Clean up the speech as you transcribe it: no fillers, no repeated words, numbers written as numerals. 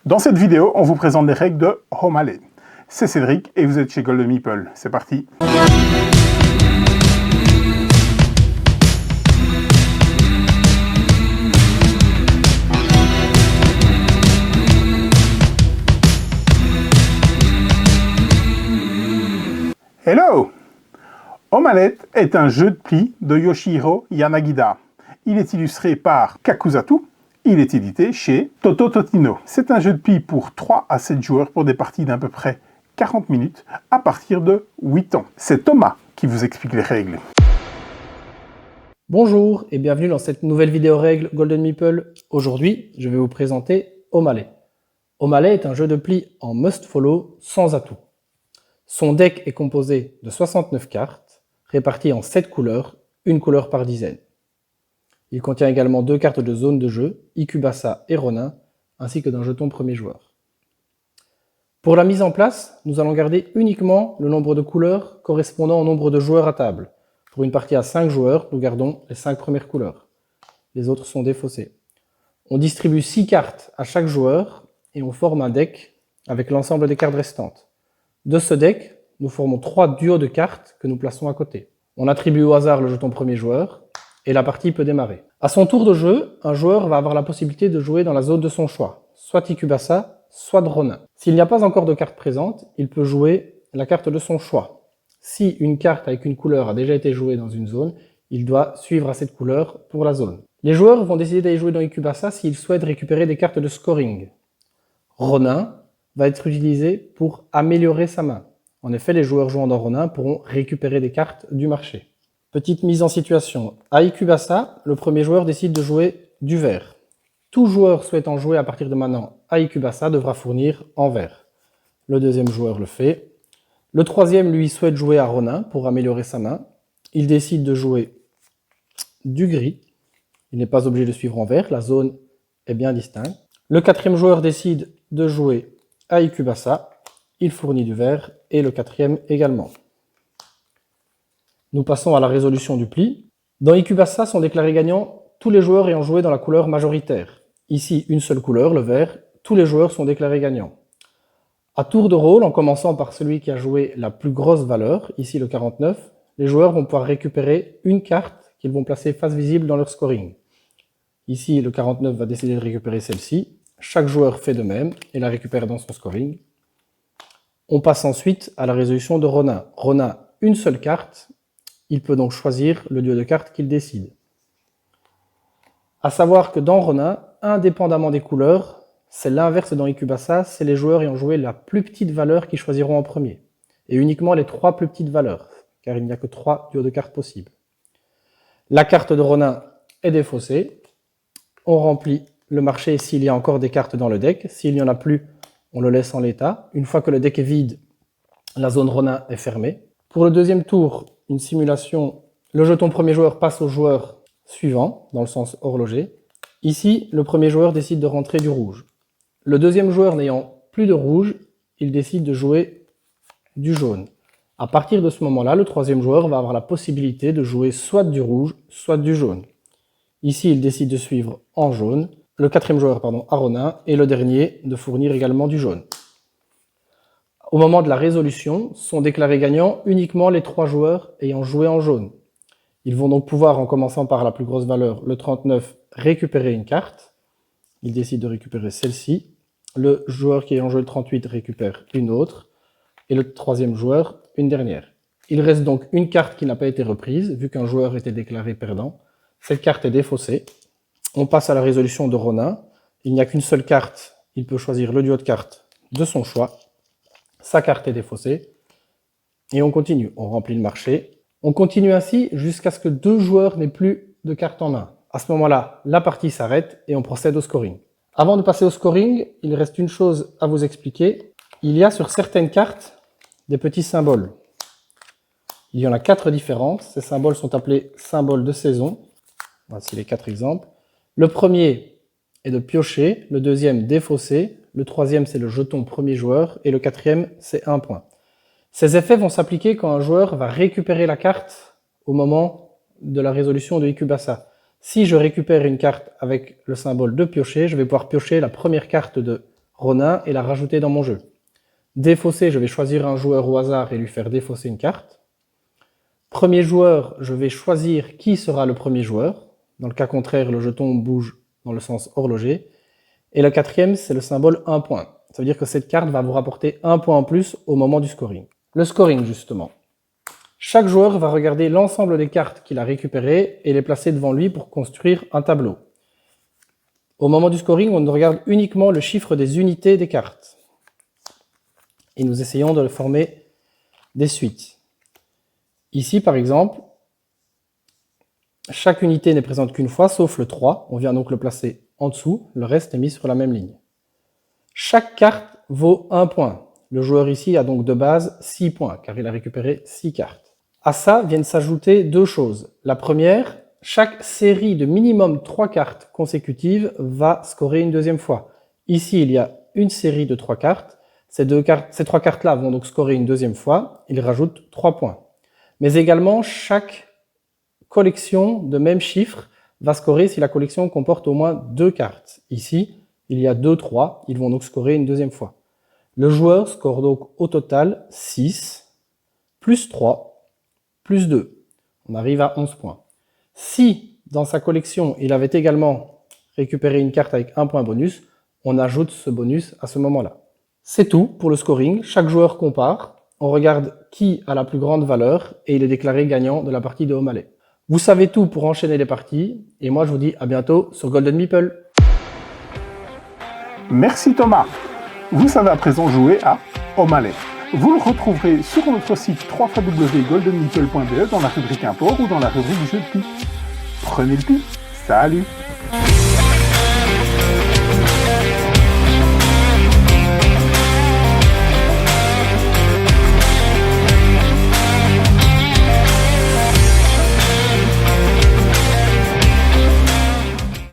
Dans cette vidéo, on vous présente les règles de O'Malley. C'est Cédric et vous êtes chez Golden Meeple. C'est parti. Hello! O'Malley est un jeu de plis de Yoshihiro Yanagida. Il est illustré par Kakuzatu. Il est édité chez Toto Totino. C'est un jeu de plis pour 3 à 7 joueurs pour des parties d'à peu près 40 minutes à partir de 8 ans. C'est Thomas qui vous explique les règles. Bonjour et bienvenue dans cette nouvelle vidéo règles Golden Meeple. Aujourd'hui, je vais vous présenter O'Malley. O'Malley est un jeu de plis en must-follow sans atout. Son deck est composé de 69 cartes, réparties en 7 couleurs, une couleur par dizaine. Il contient également 2 cartes de zone de jeu, Ikubasa et Ronin, ainsi que d'un jeton premier joueur. Pour la mise en place, nous allons garder uniquement le nombre de couleurs correspondant au nombre de joueurs à table. Pour une partie à 5 joueurs, nous gardons les 5 premières couleurs. Les autres sont défaussées. On distribue 6 cartes à chaque joueur et on forme un deck avec l'ensemble des cartes restantes. De ce deck, nous formons 3 duos de cartes que nous plaçons à côté. On attribue au hasard le jeton premier joueur et la partie peut démarrer. À son tour de jeu, un joueur va avoir la possibilité de jouer dans la zone de son choix, soit Ikubasa, soit Ronin. S'il n'y a pas encore de carte présente, il peut jouer la carte de son choix. Si une carte avec une couleur a déjà été jouée dans une zone, il doit suivre à cette couleur pour la zone. Les joueurs vont décider d'aller jouer dans Ikubasa s'ils souhaitent récupérer des cartes de scoring. Ronin va être utilisé pour améliorer sa main. En effet, les joueurs jouant dans Ronin pourront récupérer des cartes du marché. Petite mise en situation. À Ikubasa, le premier joueur décide de jouer du vert. Tout joueur souhaitant jouer à partir de maintenant à Ikubasa devra fournir en vert. Le deuxième joueur le fait. Le troisième, lui, souhaite jouer à Ronin pour améliorer sa main. Il décide de jouer du gris. Il n'est pas obligé de suivre en vert, la zone est bien distincte. Le quatrième joueur décide de jouer à Ikubasa. Il fournit du vert et le quatrième également. Nous passons à la résolution du pli. Dans Ikubasa sont déclarés gagnants tous les joueurs ayant joué dans la couleur majoritaire. Ici, une seule couleur, le vert, tous les joueurs sont déclarés gagnants. À tour de rôle, en commençant par celui qui a joué la plus grosse valeur, ici le 49, les joueurs vont pouvoir récupérer une carte qu'ils vont placer face visible dans leur scoring. Ici, le 49 va décider de récupérer celle-ci. Chaque joueur fait de même et la récupère dans son scoring. On passe ensuite à la résolution de Ronin. Ronin, une seule carte. Il peut donc choisir le duo de cartes qu'il décide. À savoir que dans Ronin, indépendamment des couleurs, c'est l'inverse dans Ikubasa, c'est les joueurs ayant joué la plus petite valeur qui choisiront en premier. Et uniquement les 3 plus petites valeurs, car il n'y a que 3 duos de cartes possibles. La carte de Ronin est défaussée. On remplit le marché s'il y a encore des cartes dans le deck. S'il n'y en a plus, on le laisse en l'état. Une fois que le deck est vide, la zone Ronin est fermée. Pour le deuxième tour, une simulation, le jeton premier joueur passe au joueur suivant, dans le sens horloger. Ici, le premier joueur décide de rentrer du rouge. Le deuxième joueur n'ayant plus de rouge, il décide de jouer du jaune. À partir de ce moment-là, le troisième joueur va avoir la possibilité de jouer soit du rouge, soit du jaune. Ici, il décide de suivre en jaune, le quatrième joueur, à Ronin, et le dernier de fournir également du jaune. Au moment de la résolution, sont déclarés gagnants uniquement les 3 joueurs ayant joué en jaune. Ils vont donc pouvoir, en commençant par la plus grosse valeur, le 39, récupérer une carte. Ils décident de récupérer celle-ci. Le joueur qui ayant joué le 38 récupère une autre. Et le troisième joueur, une dernière. Il reste donc une carte qui n'a pas été reprise, vu qu'un joueur était déclaré perdant. Cette carte est défaussée. On passe à la résolution de Ronin. Il n'y a qu'une seule carte. Il peut choisir le duo de cartes de son choix. Sa carte est défaussée. Et on continue. On remplit le marché. On continue ainsi jusqu'à ce que 2 joueurs n'aient plus de cartes en main. À ce moment-là, la partie s'arrête et on procède au scoring. Avant de passer au scoring, il reste une chose à vous expliquer. Il y a sur certaines cartes des petits symboles. Il y en a 4 différents. Ces symboles sont appelés symboles de saison. Voici les 4 exemples. Le premier est de piocher, le deuxième défausser, le troisième c'est le jeton premier joueur et le quatrième c'est 1 point. Ces effets vont s'appliquer quand un joueur va récupérer la carte au moment de la résolution de Ikubasa. Si je récupère une carte avec le symbole de piocher, je vais pouvoir piocher la première carte de Ronin et la rajouter dans mon jeu. Défausser, je vais choisir un joueur au hasard et lui faire défausser une carte. Premier joueur, je vais choisir qui sera le premier joueur. Dans le cas contraire, le jeton bouge dans le sens horloger. Et le quatrième, c'est le symbole 1 point. Ça veut dire que cette carte va vous rapporter 1 point en plus au moment du scoring. Le scoring, justement. Chaque joueur va regarder l'ensemble des cartes qu'il a récupérées et les placer devant lui pour construire un tableau. Au moment du scoring, on regarde uniquement le chiffre des unités des cartes. Et nous essayons de former des suites. Ici, par exemple, chaque unité n'est présente qu'une fois, sauf le 3. On vient donc le placer en dessous. Le reste est mis sur la même ligne. Chaque carte vaut 1 point. Le joueur ici a donc de base 6 points, car il a récupéré 6 cartes. À ça viennent s'ajouter deux choses. La première, chaque série de minimum 3 cartes consécutives va scorer une deuxième fois. Ici, il y a une série de 3 cartes. Ces 3 cartes-là vont donc scorer une deuxième fois. Ils rajoutent 3 points. Mais également, chaque collection de même chiffre va scorer si la collection comporte au moins 2 cartes. Ici, il y a 2, 3. Ils vont donc scorer une deuxième fois. Le joueur score donc au total 6, plus 3, plus 2. On arrive à 11 points. Si, dans sa collection, il avait également récupéré une carte avec 1 point bonus, on ajoute ce bonus à ce moment-là. C'est tout pour le scoring. Chaque joueur compare. On regarde qui a la plus grande valeur et il est déclaré gagnant de la partie de O'Malley. Vous savez tout pour enchaîner les parties. Et moi, je vous dis à bientôt sur Golden Meeple. Merci Thomas. Vous savez à présent jouer à O'Malley. Vous le retrouverez sur notre site www.goldenmeeple.be dans la rubrique import ou dans la rubrique jeu de pli. Prenez le pli. Salut!